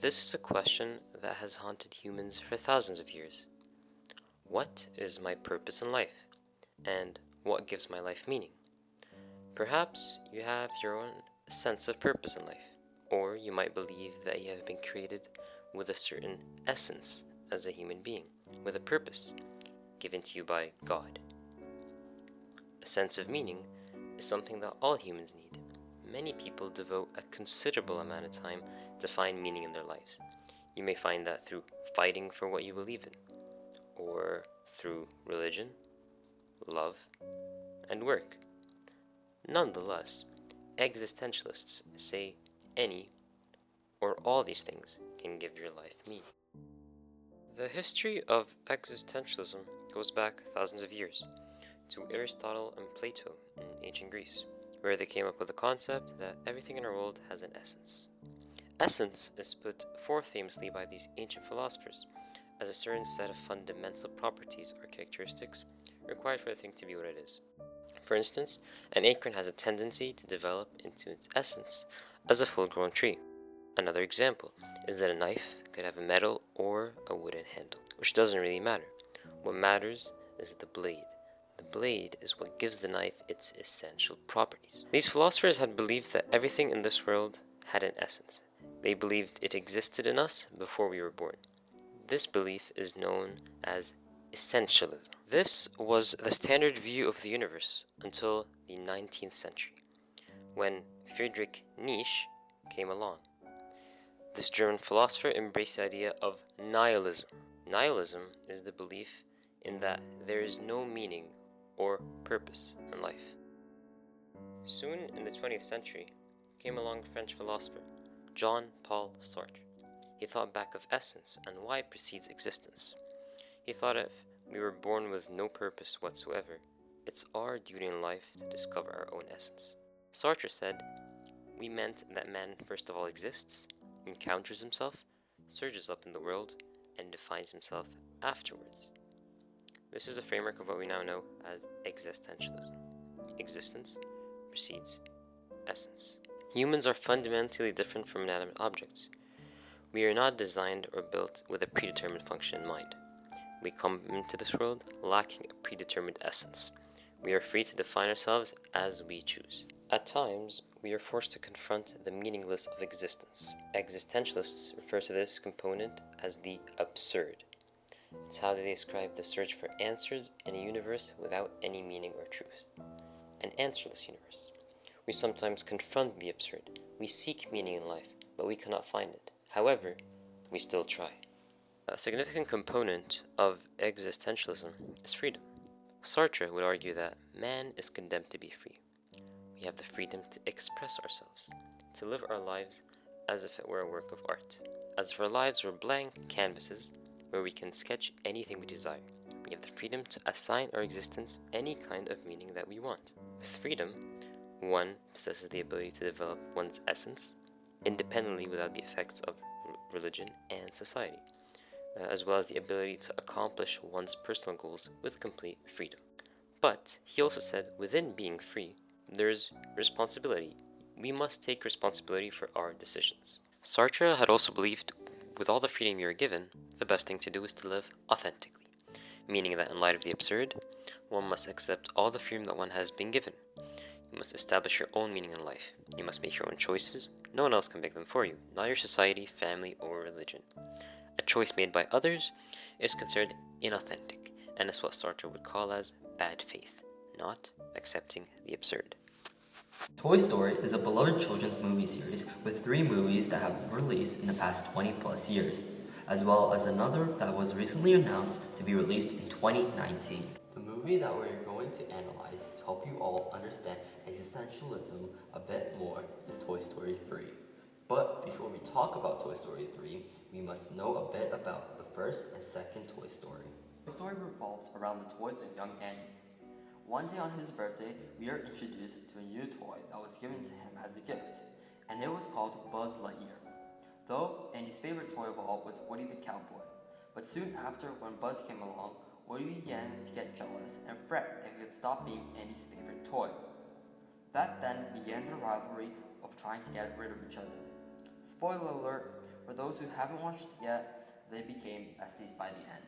This is a question that has haunted humans for thousands of years. What is my purpose in life? And what gives my life meaning? Perhaps you have your own sense of purpose in life, or you might believe that you have been created with a certain essence as a human being, with a purpose given to you by God. A sense of meaning is something that all humans need. Many people devote a considerable amount of time to find meaning in their lives. You may find that through fighting for what you believe in, or through religion, love, and work. Nonetheless, existentialists say any or all these things can give your life meaning. The history of existentialism goes back thousands of years to Aristotle and Plato in ancient Greece, where they came up with the concept that everything in our world has an essence. Essence is put forth famously by these ancient philosophers as a certain set of fundamental properties or characteristics required for a thing to be what it is. For instance, an acorn has a tendency to develop into its essence as a full-grown tree. Another example is that a knife could have a metal or a wooden handle, which doesn't really matter. What matters is the blade. The blade is what gives the knife its essential properties. These philosophers had believed that everything in this world had an essence. They believed it existed in us before we were born. This belief is known as essentialism. This was the standard view of the universe until the 19th century, when Friedrich Nietzsche came along. This German philosopher embraced the idea of nihilism. Nihilism is the belief in that there is no meaning or purpose in life. Soon in the 20th century came along French philosopher Jean-Paul Sartre. He thought back of essence and why precedes existence. He thought if we were born with no purpose whatsoever, it's our duty in life to discover our own essence. Sartre said, "We meant that man first of all exists, encounters himself, surges up in the world, and defines himself afterwards." This is the framework of what we now know as existentialism. Existence precedes essence. Humans are fundamentally different from inanimate objects. We are not designed or built with a predetermined function in mind. We come into this world lacking a predetermined essence. We are free to define ourselves as we choose. At times, we are forced to confront the meaningless of existence. Existentialists refer to this component as the absurd. It's how they describe the search for answers in a universe without any meaning or truth. An answerless universe. We sometimes confront the absurd. We seek meaning in life, but we cannot find it. However, we still try. A significant component of existentialism is freedom. Sartre would argue that man is condemned to be free. We have the freedom to express ourselves, to live our lives as if it were a work of art, as if our lives were blank canvases where we can sketch anything we desire. We have the freedom to assign our existence any kind of meaning that we want. With freedom, one possesses the ability to develop one's essence independently without the effects of religion and society, as well as the ability to accomplish one's personal goals with complete freedom. But he also said within being free, there's responsibility. We must take responsibility for our decisions. Sartre had also believed with all the freedom you are given, the best thing to do is to live authentically, meaning that in light of the absurd, one must accept all the freedom that one has been given. You must establish your own meaning in life. You must make your own choices. No one else can make them for you, not your society, family, or religion. A choice made by others is considered inauthentic, and is what Sartre would call as bad faith, not accepting the absurd. Toy Story is a beloved children's movie series with 3 movies that have been released in the past 20 plus years, as well as another that was recently announced to be released in 2019. The movie that we're going to analyze to help you all understand existentialism a bit more is Toy Story 3. But before we talk about Toy Story 3, we must know a bit about the first and second Toy Story. Toy Story revolves around the toys of young Andy. One day on his birthday, we are introduced to a new toy that was given to him as a gift, and it was called Buzz Lightyear. Though Andy's favorite toy of all was Woody the Cowboy, but soon after when Buzz came along, Woody began to get jealous and fret that he could stop being Andy's favorite toy. That then began the rivalry of trying to get rid of each other. Spoiler alert, For those who haven't watched it yet, they became besties by the end.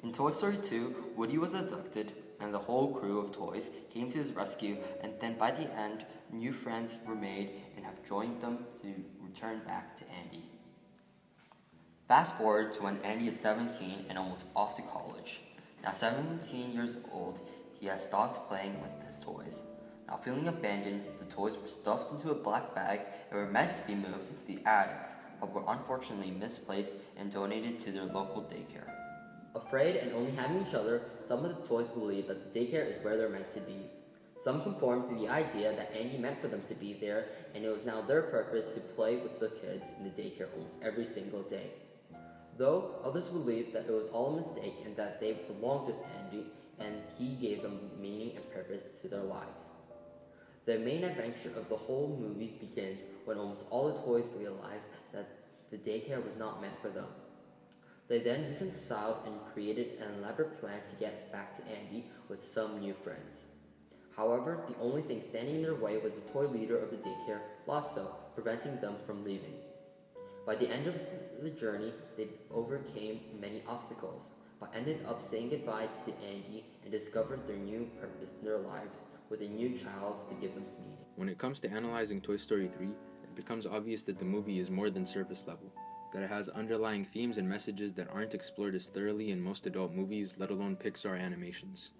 In Toy Story 2, Woody was abducted, and the whole crew of toys came to his rescue, and then by the end, new friends were made and have joined them to return back to Andy. Fast forward to when Andy is 17 and almost off to college. Now 17 years old, he has stopped playing with his toys. Now feeling abandoned, the toys were stuffed into a black bag and were meant to be moved into the attic, but were unfortunately misplaced and donated to their local daycare. Afraid and only having each other, some of the toys believe that the daycare is where they're meant to be. Some conform to the idea that Andy meant for them to be there, and it was now their purpose to play with the kids in the daycare almost every single day. Though others believe that it was all a mistake and that they belonged with Andy and he gave them meaning and purpose to their lives. The main adventure of the whole movie begins when almost all the toys realize that the daycare was not meant for them. They then reconciled and created an elaborate plan to get back to Andy with some new friends. However, the only thing standing in their way was the toy leader of the daycare, Lotso, preventing them from leaving. By the end of the journey, they overcame many obstacles, but ended up saying goodbye to Andy and discovered their new purpose in their lives with a new child to give them meaning. When it comes to analyzing Toy Story 3, it becomes obvious that the movie is more than surface level, that it has underlying themes and messages that aren't explored as thoroughly in most adult movies, let alone Pixar animations.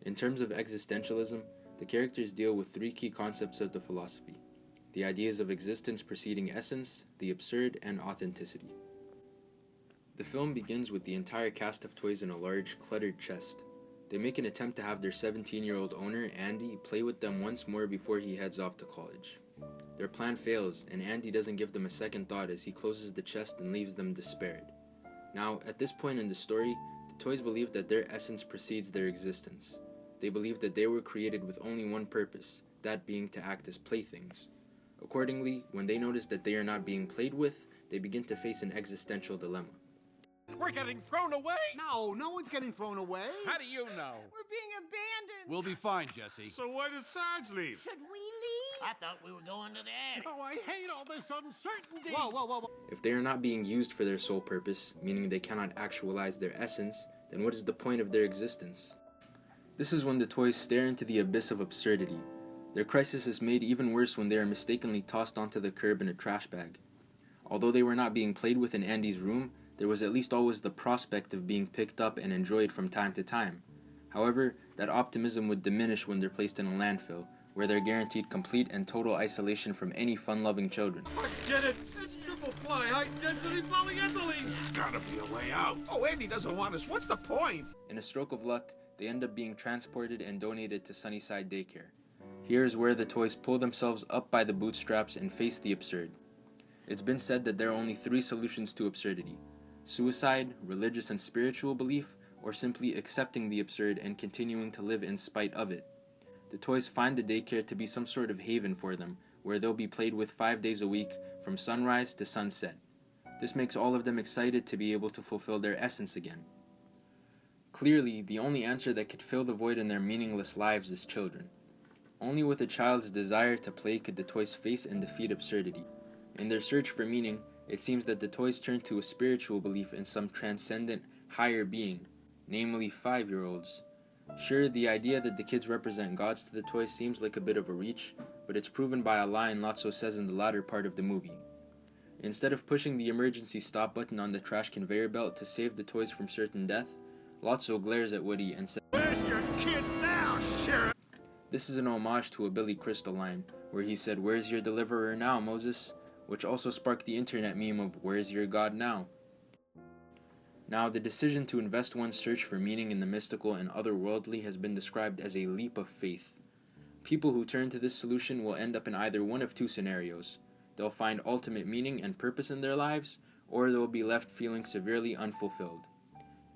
In terms of existentialism, the characters deal with three key concepts of the philosophy: the ideas of existence preceding essence, the absurd, and authenticity. The film begins with the entire cast of toys in a large, cluttered chest. They make an attempt to have their 17-year-old owner, Andy, play with them once more before he heads off to college. Their plan fails, and Andy doesn't give them a second thought as he closes the chest and leaves them despaired. Now, at this point in the story, the toys believe that their essence precedes their existence. They believe that they were created with only one purpose, that being to act as playthings. Accordingly, when they notice that they are not being played with, they begin to face an existential dilemma. We're getting thrown away! No, no one's getting thrown away. How do you know? We're being abandoned. We'll be fine, Jesse. So why does Sarge leave? Should we leave? I thought we were going to the attic. Oh, I hate all this uncertainty. Whoa. If they are not being used for their sole purpose, meaning they cannot actualize their essence, then what is the point of their existence? This is when the toys stare into the abyss of absurdity. Their crisis is made even worse when they are mistakenly tossed onto the curb in a trash bag. Although they were not being played with in Andy's room, there was at least always the prospect of being picked up and enjoyed from time to time. However, that optimism would diminish when they're placed in a landfill, where they're guaranteed complete and total isolation from any fun-loving children. I get it! It's triple ply, high-density polyethylene! There's gotta be a way out. Oh, Andy doesn't want us. What's the point? In a stroke of luck, they end up being transported and donated to Sunnyside Daycare. Here's where the toys pull themselves up by the bootstraps and face the absurd. It's been said that there are only three solutions to absurdity: suicide, religious and spiritual belief, or simply accepting the absurd and continuing to live in spite of it. The toys find the daycare to be some sort of haven for them, where they'll be played with 5 days a week, from sunrise to sunset. This makes all of them excited to be able to fulfill their essence again. Clearly, the only answer that could fill the void in their meaningless lives is children. Only with a child's desire to play could the toys face and defeat absurdity. In their search for meaning, it seems that the toys turn to a spiritual belief in some transcendent, higher being, namely 5-year-olds. Sure, the idea that the kids represent gods to the toys seems like a bit of a reach, but it's proven by a line Lotso says in the latter part of the movie. Instead of pushing the emergency stop button on the trash conveyor belt to save the toys from certain death, Lotso glares at Woody and says, Where's your kid now, Sheriff? This is an homage to a Billy Crystal line, where he said, "Where's your deliverer now, Moses?" which also sparked the internet meme of, "Where's your God now?" Now, the decision to invest one's search for meaning in the mystical and otherworldly has been described as a leap of faith. People who turn to this solution will end up in either one of two scenarios. They'll find ultimate meaning and purpose in their lives, or they'll be left feeling severely unfulfilled.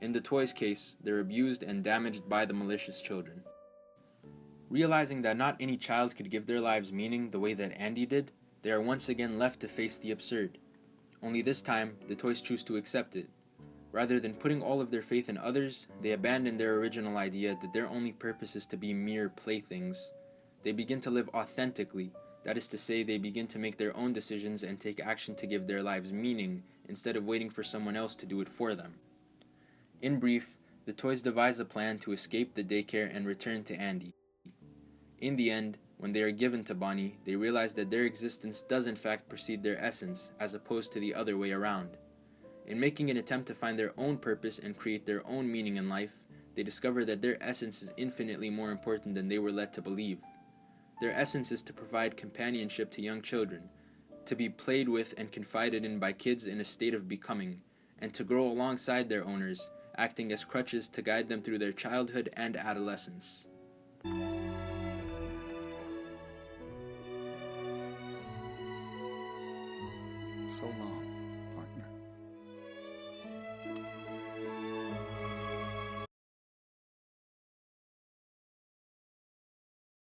In the toys' case, they're abused and damaged by the malicious children. Realizing that not any child could give their lives meaning the way that Andy did, they are once again left to face the absurd. Only this time, the toys choose to accept it. Rather than putting all of their faith in others, they abandon their original idea that their only purpose is to be mere playthings. They begin to live authentically, That is to say, they begin to make their own decisions and take action to give their lives meaning, instead of waiting for someone else to do it for them. In brief, the toys devise a plan to escape the daycare and return to Andy. In the end, when they are given to Bonnie, they realize that their existence does in fact precede their essence, as opposed to the other way around. In making an attempt to find their own purpose and create their own meaning in life, they discover that their essence is infinitely more important than they were led to believe. Their essence is to provide companionship to young children, to be played with and confided in by kids in a state of becoming, and to grow alongside their owners, acting as crutches to guide them through their childhood and adolescence. So long.